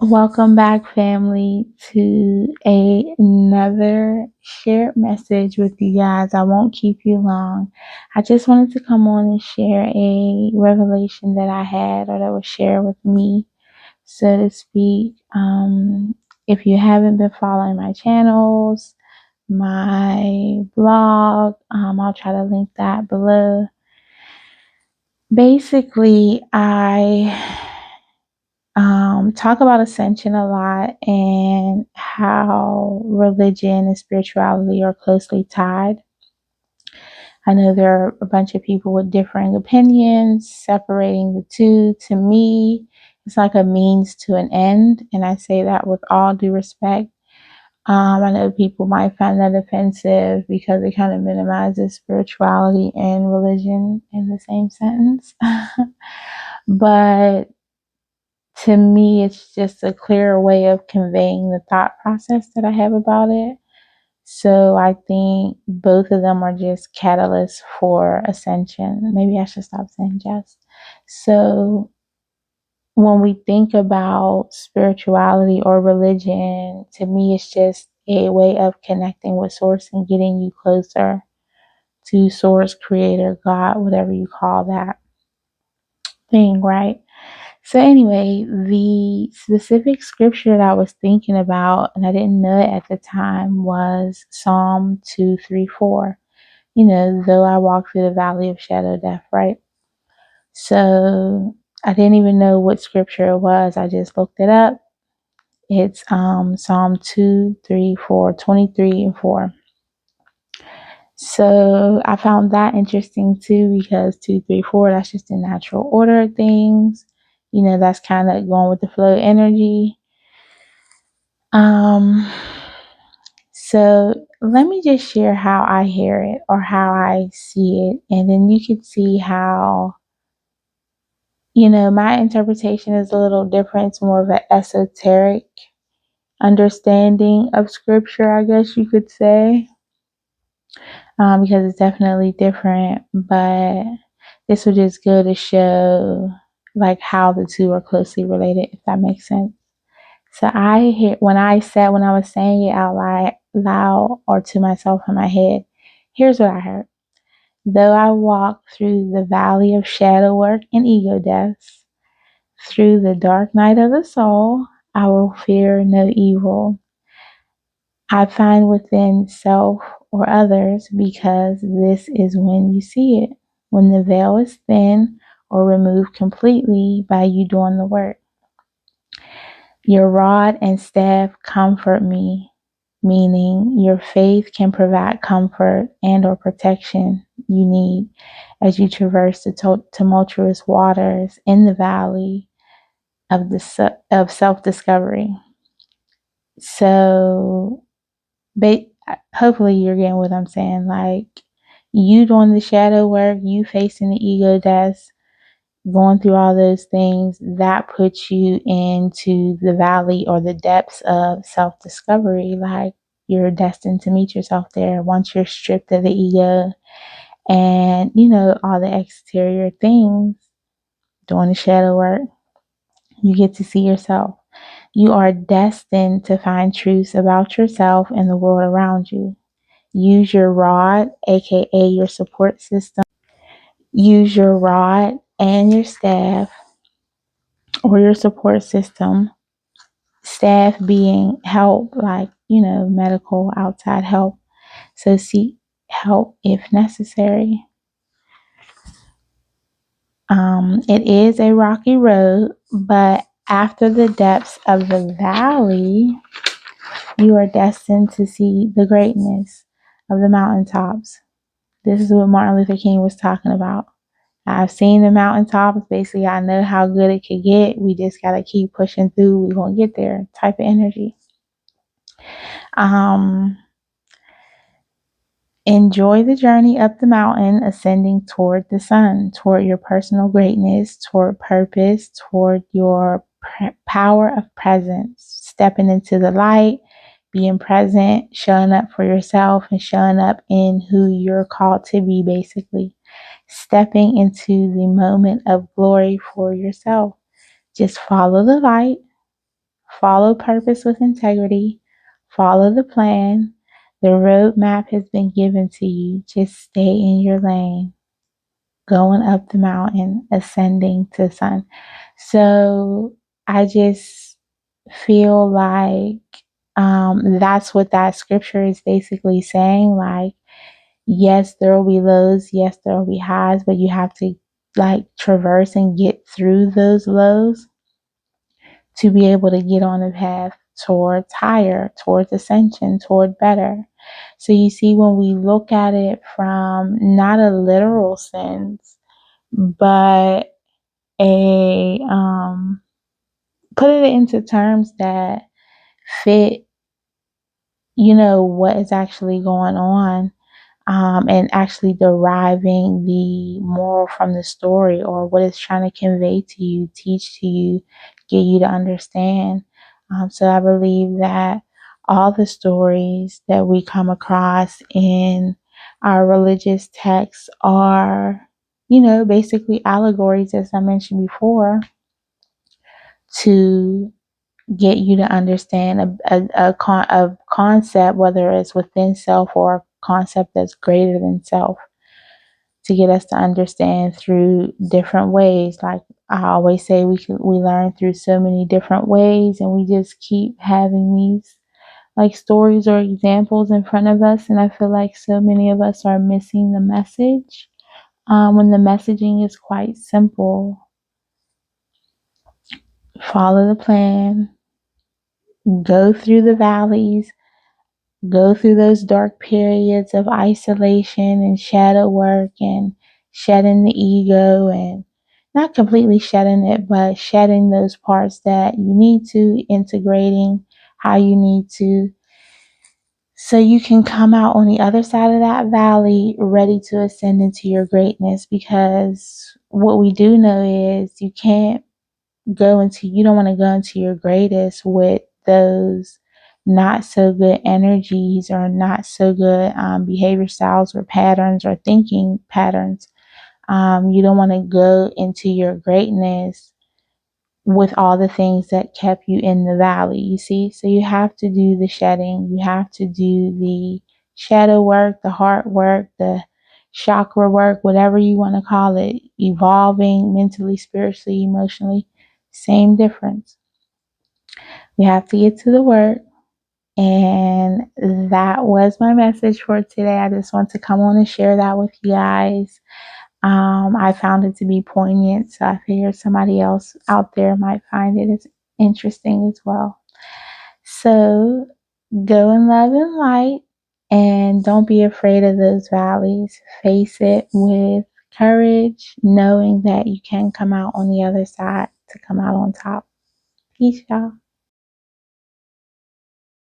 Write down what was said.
Welcome back, family, to another shared message with you guys. I won't keep you long. I just wanted to come on and share a revelation that I had or that was shared with me, so to speak. If you haven't been following my channels, my blog, I'll try to link that below. Basically, I talk about ascension a lot and how religion and spirituality are closely tied. I know there are a bunch of people with differing opinions, separating the two. To me, it's like a means to an end, and I say that with all due respect. I know people might find that offensive because it kind of minimizes spirituality and religion in the same sentence. But to me, it's just a clearer way of conveying the thought process that I have about it. So I think both of them are just catalysts for ascension. Maybe I should stop saying just. So when we think about spirituality or religion, to me, it's just a way of connecting with Source and getting you closer to Source, Creator, God, whatever you call that thing, right? So anyway, the specific scripture that I was thinking about, and I didn't know it at the time, was Psalm 2:3-4. Though I walk through the valley of shadow of death, right? So I didn't even know what scripture it was. I just looked it up. It's Psalm 2:3-4, 23 and 4. So I found that interesting too, because 2:3-4, that's just the natural order of things. That's kind of going with the flow energy. So let me just share how I hear it or how I see it, and then you can see how, my interpretation is a little different. It's more of an esoteric understanding of scripture, I guess you could say, because it's definitely different, but this would just go to show like how the two are closely related, if that makes sense. So when I was saying it out loud or to myself in my head, here's what I heard. Though I walk through the valley of shadow work and ego deaths, through the dark night of the soul, I will fear no evil I find within self or others, because this is when you see it, when the veil is thin or removed completely by you doing the work. Your rod and staff comfort me, meaning your faith can provide comfort and or protection you need as you traverse the tumultuous waters in the valley of self-discovery. So, hopefully you're getting what I'm saying. Like, you doing the shadow work, you facing the ego deaths, going through all those things, that puts you into the valley or the depths of self-discovery. Like, you're destined to meet yourself there once you're stripped of the ego and, all the exterior things. Doing the shadow work, you get to see yourself. You are destined to find truths about yourself and the world around you. Use your rod, aka your support system. Use your rod and your staff or your support system. Staff being help, like, medical outside help. So seek help if necessary. It is a rocky road, but after the depths of the valley, you are destined to see the greatness of the mountaintops. This is what Martin Luther King was talking about. I've seen the mountaintops. Basically, I know how good it could get. We just got to keep pushing through. We're going to get there type of energy. Enjoy the journey up the mountain, ascending toward the sun, toward your personal greatness, toward purpose, toward your power of presence, stepping into the light, being present, showing up for yourself, and showing up in who you're called to be, basically. Stepping into the moment of glory for yourself. Just follow the light, follow purpose with integrity, follow the plan. The roadmap has been given to you. Just stay in your lane, going up the mountain, ascending to the sun. So I just feel like that's what that scripture is basically saying. Like, yes, there will be lows, yes, there will be highs, but you have to like traverse and get through those lows to be able to get on the path towards higher, towards ascension, toward better. So you see, when we look at it from not a literal sense, but a put it into terms that fit, what is actually going on, and actually deriving the moral from the story, or what it's trying to convey to you, teach to you, get you to understand. So I believe that all the stories that we come across in our religious texts are, basically allegories, as I mentioned before, to get you to understand a concept, whether it's within self or a concept that's greater than self, to get us to understand through different ways. Like I always say, we learn through so many different ways, and we just keep having these like stories or examples in front of us. And I feel like so many of us are missing the message, when the messaging is quite simple. Follow the plan, go through the valleys, go through those dark periods of isolation and shadow work and shedding the ego, and not completely shedding it, but shedding those parts that you need to, integrating how you need to, so you can come out on the other side of that valley ready to ascend into your greatness. Because what we do know is you don't want to go into your greatest with those not so good energies, or not so good behavior styles or patterns or thinking patterns. You don't want to go into your greatness with all the things that kept you in the valley, you see. So you have to do the shedding, you have to do the shadow work, the heart work, the chakra work, whatever you want to call it, evolving mentally, spiritually, emotionally. Same difference. We have to get to the work. And that was my message for today. I just want to come on and share that with you guys. I found it to be poignant, so I figured somebody else out there might find it as interesting as well. So go in love and light, and don't be afraid of those valleys. Face it with courage, knowing that you can come out on the other side to come out on top. Peace, y'all.